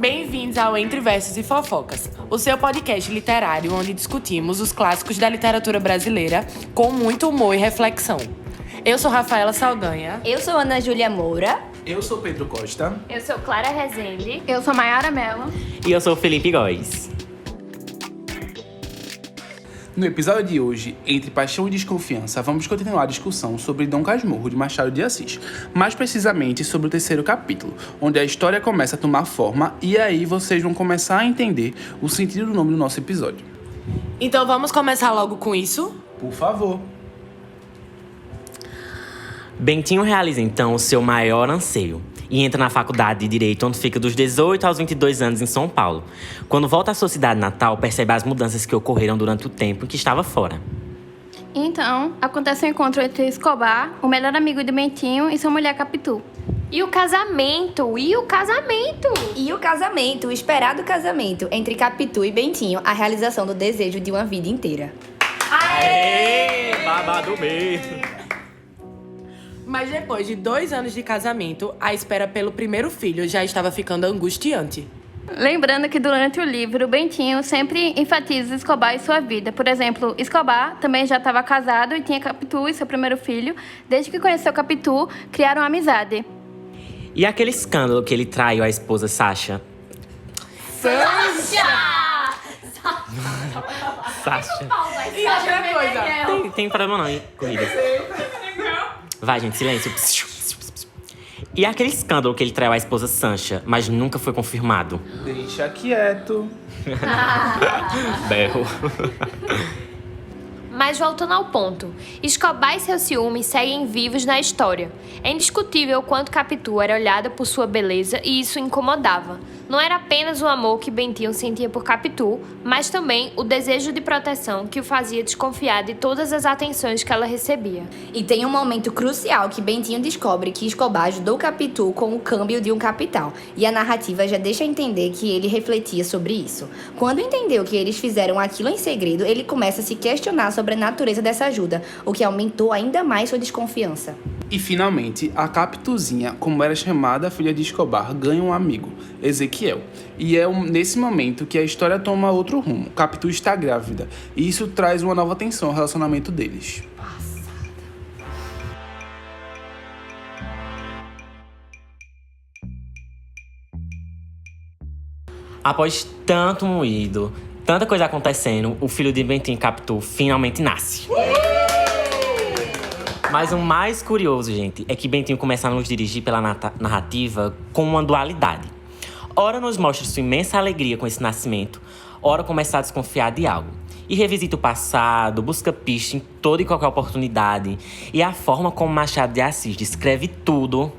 Bem-vindos ao Entre Versos e Fofocas, o seu podcast literário onde discutimos os clássicos da literatura brasileira com muito humor e reflexão. Eu sou Rafaela Saldanha. Eu sou Ana Júlia Moura. Eu sou Pedro Costa. Eu sou Clara Rezende. Eu sou Maiara Mello. E eu sou Felipe Góes. No episódio de hoje, Entre Paixão e Desconfiança, vamos continuar a discussão sobre Dom Casmurro, de Machado de Assis. Mais precisamente sobre o terceiro capítulo, onde a história começa a tomar forma e aí vocês vão começar a entender o sentido do nome do nosso episódio. Então vamos começar logo com isso? Por favor. Bentinho realiza então o seu maior anseio e entra na faculdade de Direito, onde fica dos 18 aos 22 anos em São Paulo. Quando volta à sua cidade natal, percebe as mudanças que ocorreram durante o tempo em que estava fora. Então, acontece um encontro entre Escobar, o melhor amigo de Bentinho, e sua mulher Capitu. E o casamento, o esperado casamento entre Capitu e Bentinho, a realização do desejo de uma vida inteira. Aê! Babado mesmo! Mas depois de 2 anos de casamento, a espera pelo primeiro filho já estava ficando angustiante. Lembrando que durante o livro, Bentinho sempre enfatiza Escobar e sua vida. Por exemplo, Escobar também já estava casado e tinha Capitu e seu primeiro filho. Desde que conheceu Capitu, criaram uma amizade. E aquele escândalo que ele traiu a esposa Sasha? Sasha! E outra coisa. Tem problema não, hein? Corrida. Vai, gente, silêncio. E aquele escândalo que ele traiu a esposa Sancha, mas nunca foi confirmado? Deixa quieto. Berro. Mas voltando ao ponto, Escobar e seus ciúmes seguem vivos na história. É indiscutível o quanto Capitu era olhada por sua beleza e isso incomodava. Não era apenas o amor que Bentinho sentia por Capitu, mas também o desejo de proteção que o fazia desconfiar de todas as atenções que ela recebia. E tem um momento crucial que Bentinho descobre que Escobar ajudou Capitu com o câmbio de um capital. E a narrativa já deixa entender que ele refletia sobre isso. Quando entendeu que eles fizeram aquilo em segredo, ele começa a se questionar sobre a natureza dessa ajuda, o que aumentou ainda mais sua desconfiança. E finalmente, a Capituzinha, como era chamada a filha de Escobar, ganha um amigo, Ezequiel. E é nesse momento que a história toma outro rumo. Capitu está grávida. E isso traz uma nova tensão ao relacionamento deles. Após tanto moído, tanta coisa acontecendo, o filho de Bentinho e Capitu finalmente nasce. Mas o mais curioso, gente, é que Bentinho começa a nos dirigir pela narrativa com uma dualidade. Ora nos mostra sua imensa alegria com esse nascimento, ora começa a desconfiar de algo. E revisita o passado, busca pistas em toda e qualquer oportunidade. E a forma como Machado de Assis descreve tudo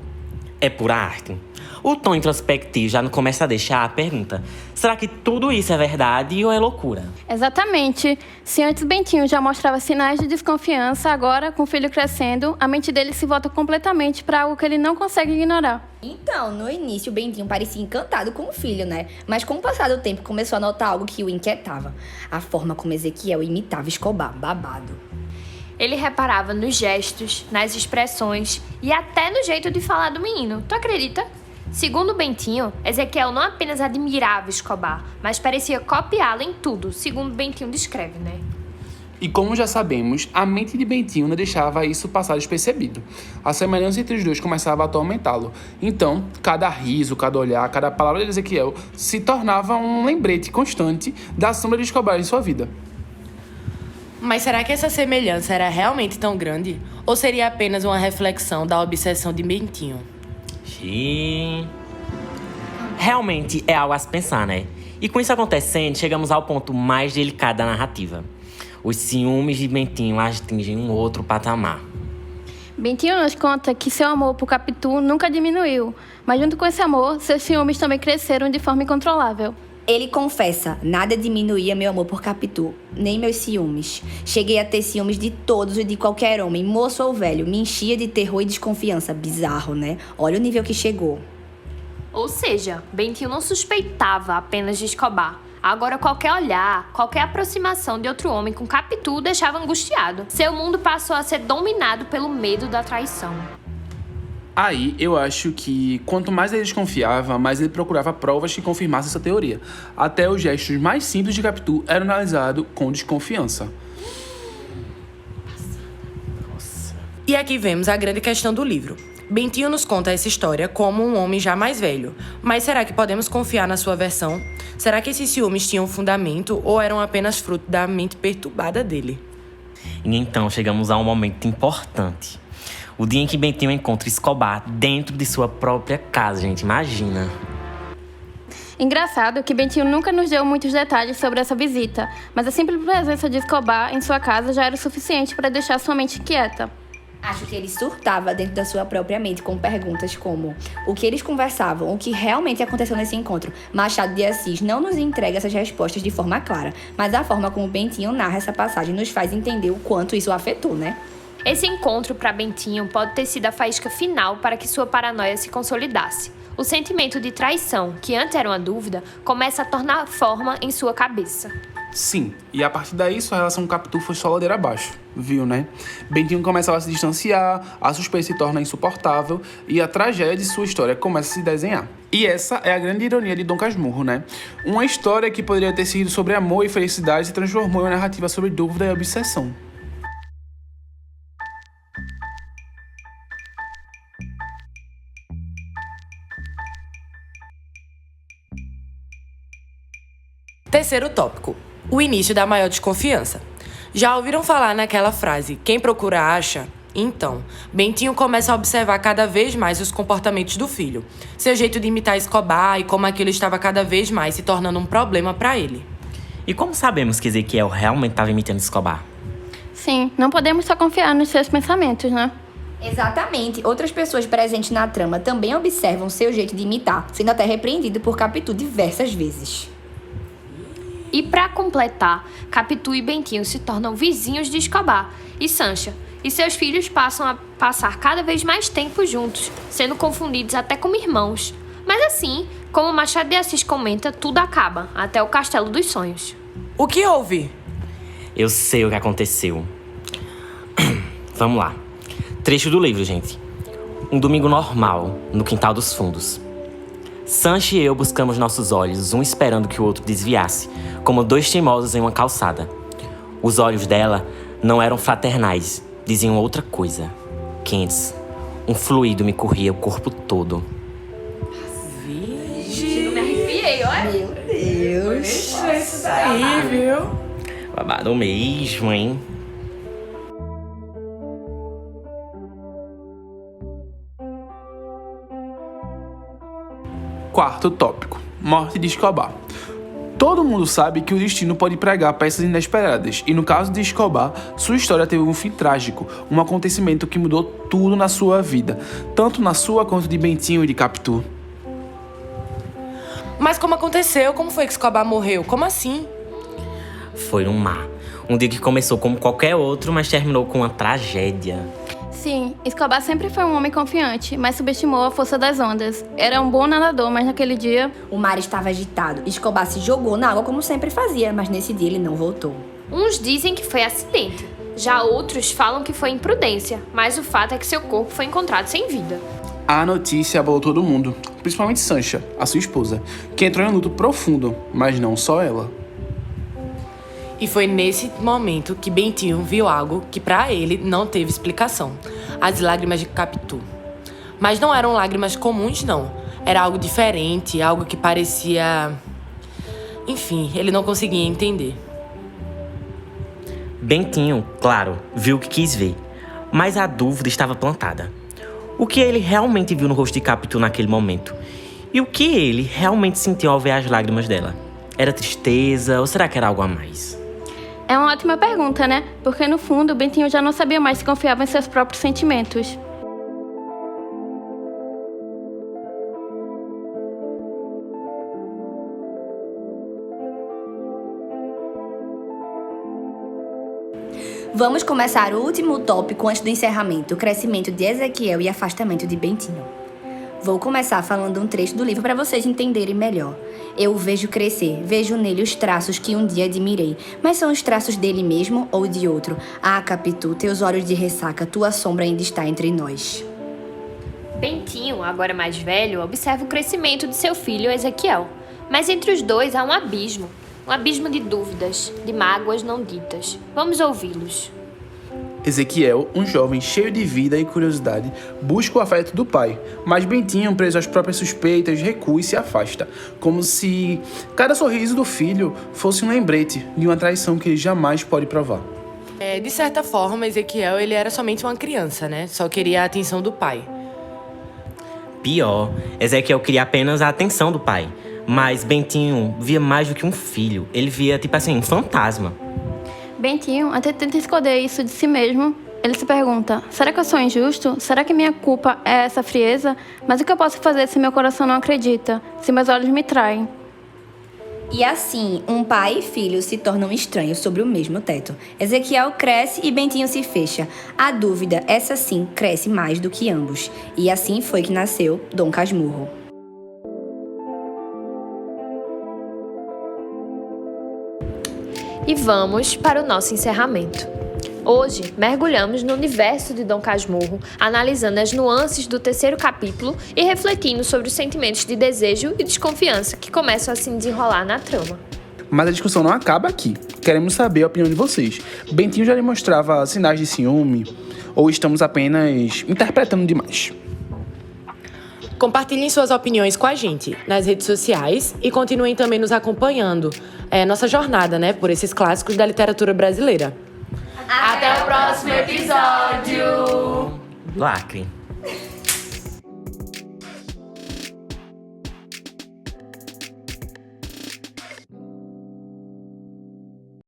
é pura arte. O tom introspectivo já não começa a deixar a pergunta: será que tudo isso é verdade ou é loucura? Exatamente. Se antes Bentinho já mostrava sinais de desconfiança, agora, com o filho crescendo, a mente dele se volta completamente para algo que ele não consegue ignorar. Então, no início, Bentinho parecia encantado com o filho, né? Mas com o passar do tempo, começou a notar algo que o inquietava. A forma como Ezequiel imitava Escobar, babado. Ele reparava nos gestos, nas expressões e até no jeito de falar do menino. Tu acredita? Segundo Bentinho, Ezequiel não apenas admirava Escobar, mas parecia copiá-lo em tudo, segundo Bentinho descreve, né? E como já sabemos, a mente de Bentinho não deixava isso passar despercebido. A semelhança entre os dois começava a atormentá-lo. Então, cada riso, cada olhar, cada palavra de Ezequiel se tornava um lembrete constante da sombra de Escobar em sua vida. Mas será que essa semelhança era realmente tão grande? Ou seria apenas uma reflexão da obsessão de Bentinho? Realmente é algo a se pensar, né? E com isso acontecendo, chegamos ao ponto mais delicado da narrativa. Os ciúmes de Bentinho atingem um outro patamar. Bentinho nos conta que seu amor por Capitu nunca diminuiu, mas junto com esse amor, seus ciúmes também cresceram de forma incontrolável. Ele confessa: nada diminuía meu amor por Capitu, nem meus ciúmes. Cheguei a ter ciúmes de todos e de qualquer homem, moço ou velho. Me enchia de terror e desconfiança. Bizarro, né? Olha o nível que chegou. Ou seja, Bentinho não suspeitava apenas de Escobar. Agora qualquer olhar, qualquer aproximação de outro homem com Capitu o deixava angustiado. Seu mundo passou a ser dominado pelo medo da traição. Aí eu acho que quanto mais ele desconfiava, mais ele procurava provas que confirmassem essa teoria. Até os gestos mais simples de Capitu eram analisados com desconfiança. E aqui vemos a grande questão do livro. Bentinho nos conta essa história como um homem já mais velho. Mas será que podemos confiar na sua versão? Será que esses ciúmes tinham fundamento ou eram apenas fruto da mente perturbada dele? E então chegamos a um momento importante. O dia em que Bentinho encontra Escobar dentro de sua própria casa, gente. Imagina. Engraçado que Bentinho nunca nos deu muitos detalhes sobre essa visita, mas a simples presença de Escobar em sua casa já era o suficiente para deixar sua mente quieta. Acho que ele surtava dentro da sua própria mente com perguntas como o que eles conversavam, o que realmente aconteceu nesse encontro. Machado de Assis não nos entrega essas respostas de forma clara, mas a forma como Bentinho narra essa passagem nos faz entender o quanto isso o afetou, né? Esse encontro para Bentinho pode ter sido a faísca final para que sua paranoia se consolidasse. O sentimento de traição, que antes era uma dúvida, começa a tornar forma em sua cabeça. Sim, e a partir daí sua relação com Capitu foi só ladeira abaixo, viu, né? Bentinho começava a se distanciar, a suspeita se torna insuportável e a tragédia de sua história começa a se desenhar. E essa é a grande ironia de Dom Casmurro, né? Uma história que poderia ter sido sobre amor e felicidade se transformou em uma narrativa sobre dúvida e obsessão. Terceiro tópico: o início da maior desconfiança. Já ouviram falar naquela frase, quem procura acha? Então, Bentinho começa a observar cada vez mais os comportamentos do filho, seu jeito de imitar Escobar e como aquilo estava cada vez mais se tornando um problema para ele. E como sabemos que Ezequiel realmente estava imitando Escobar? Sim, não podemos só confiar nos seus pensamentos, né? Exatamente. Outras pessoas presentes na trama também observam seu jeito de imitar, sendo até repreendido por Capitu diversas vezes. E para completar, Capitu e Bentinho se tornam vizinhos de Escobar e Sancha, e seus filhos passam a passar cada vez mais tempo juntos, sendo confundidos até como irmãos. Mas assim, como Machado de Assis comenta, tudo acaba, até o Castelo dos Sonhos. O que houve? Eu sei o que aconteceu. Vamos lá. Trecho do livro, gente. Um domingo normal, no quintal dos fundos. Sancha e eu buscamos nossos olhos, um esperando que o outro desviasse, como dois teimosos em uma calçada. Os olhos dela não eram fraternais, diziam outra coisa. Quentes. Um fluido me corria o corpo todo. Eu me arrepiei, olha. Meu Deus. Isso daí, viu? Babado mesmo, hein? Quarto tópico: morte de Escobar. Todo mundo sabe que o destino pode pregar peças inesperadas, e no caso de Escobar, sua história teve um fim trágico, um acontecimento que mudou tudo na sua vida, tanto na sua quanto de Bentinho e de Capitu. Mas como aconteceu? Como foi que Escobar morreu? Como assim? Foi um mar. Um dia que começou como qualquer outro, mas terminou com uma tragédia. Sim, Escobar sempre foi um homem confiante, mas subestimou a força das ondas. Era um bom nadador, mas naquele dia... O mar estava agitado. Escobar se jogou na água como sempre fazia, mas nesse dia ele não voltou. Uns dizem que foi acidente, já outros falam que foi imprudência, mas o fato é que seu corpo foi encontrado sem vida. A notícia abalou todo mundo, principalmente Sancha, a sua esposa, que entrou em um luto profundo, mas não só ela. E foi nesse momento que Bentinho viu algo que pra ele não teve explicação. As lágrimas de Capitu. Mas não eram lágrimas comuns, não. Era algo diferente, algo que parecia... Enfim, ele não conseguia entender. Bentinho, claro, viu o que quis ver, mas a dúvida estava plantada. O que ele realmente viu no rosto de Capitu naquele momento? E o que ele realmente sentiu ao ver as lágrimas dela? Era tristeza ou será que era algo a mais? É uma ótima pergunta, né? Porque no fundo, Bentinho já não sabia mais se confiava em seus próprios sentimentos. Vamos começar o último tópico antes do encerramento, o crescimento de Ezequiel e afastamento de Bentinho. Vou começar falando um trecho do livro para vocês entenderem melhor. Eu o vejo crescer, vejo nele os traços que um dia admirei. Mas são os traços dele mesmo ou de outro? Ah, Capitu, teus olhos de ressaca, tua sombra ainda está entre nós. Bentinho, agora mais velho, observa o crescimento de seu filho Ezequiel. Mas entre os dois há um abismo de dúvidas, de mágoas não ditas. Vamos ouvi-los. Ezequiel, um jovem cheio de vida e curiosidade, busca o afeto do pai, mas Bentinho, preso às próprias suspeitas, recua e se afasta, como se cada sorriso do filho fosse um lembrete de uma traição que ele jamais pode provar. De certa forma, Ezequiel ele era somente uma criança, né? Só queria a atenção do pai. Pior, Ezequiel queria apenas a atenção do pai. Mas Bentinho via mais do que um filho. Ele via, um fantasma. Bentinho até tenta esconder isso de si mesmo. Ele se pergunta, será que eu sou injusto? Será que minha culpa é essa frieza? Mas o que eu posso fazer se meu coração não acredita? Se meus olhos me traem? E assim, um pai e filho se tornam estranhos sobre o mesmo teto. Ezequiel cresce e Bentinho se fecha. A dúvida, essa sim, cresce mais do que ambos. E assim foi que nasceu Dom Casmurro. E vamos para o nosso encerramento. Hoje, mergulhamos no universo de Dom Casmurro, analisando as nuances do terceiro capítulo e refletindo sobre os sentimentos de desejo e desconfiança que começam a se desenrolar na trama. Mas a discussão não acaba aqui. Queremos saber a opinião de vocês. Bentinho já demonstrava sinais de ciúme? Ou estamos apenas interpretando demais? Compartilhem suas opiniões com a gente nas redes sociais e continuem também nos acompanhando nossa jornada, por esses clássicos da literatura brasileira. Até o próximo episódio! Lacre.